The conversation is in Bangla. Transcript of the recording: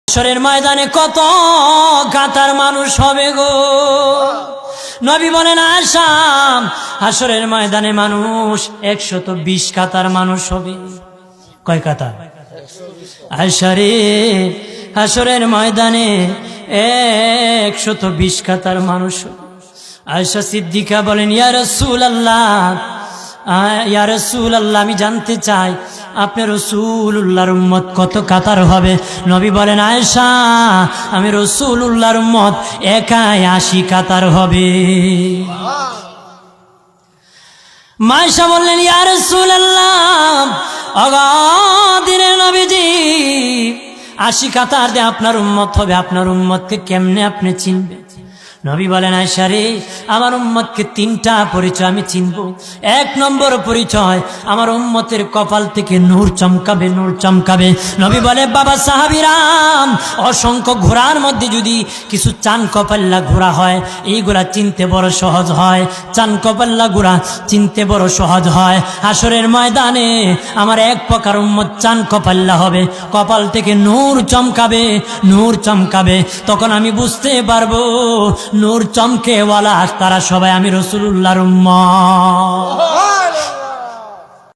হাশরের ময়দানে কত কাতার মানুষ হবে গো। নবী বলেন আয়েশা, হাশরের ময়দানে মানুষ 120 কাতার মানুষ হবে। কয় কাতার? আয়েশা রে, হাশরের ময়দানে 120 কাতার মানুষ হবে। আয়েশা সিদ্দিকা বলেন ইয়া রাসূলুল্লাহ, ইয়া রাসূলুল্লাহ, আমি জানতে চাই আপনার রাসূলুল্লাহর উম্মত কত কাতার হবে? নবী বলেন আয়েশা, আমি রাসূলুল্লাহর উম্মত একাই 80 কাতার হবে। আয়েশা বললেন ইয়া রাসূলুল্লাহ, দিনের নবীজি 80 কাতার দিয়ে আপনার উম্মত হবে, আপনার উম্মতকে কেমনে আপনি চিনবেন? নবী বলেন আয়েশা রে, আমার উম্মতকে 3টা পরিচয় আমি চিনব। 1 নম্বর পরিচয়, আমার উম্মতের কপাল থেকে নূর চমকাবে, নূর চমকাবে। নবী বলে বাবা সাহাবীরাম, অসংখ্য ঘোড়ার মধ্যে যদি কিছু চান কপাল্লা ঘোড়া হয়, এইগুলা চিনতে বড় সহজ হয়। চান কপাল্লা ঘোড়া চিনতে বড় সহজ হয়। হাশরের ময়দানে আমার 1 প্রকার উম্মত চান কপাল্লা হবে, কপাল থেকে নূর চমকাবে, নূর চমকাবে। তখন আমি বুঝতে পারবো নূর চমকেওয়ালা তারা সবাই আমি রাসূলুল্লাহর উম্মত।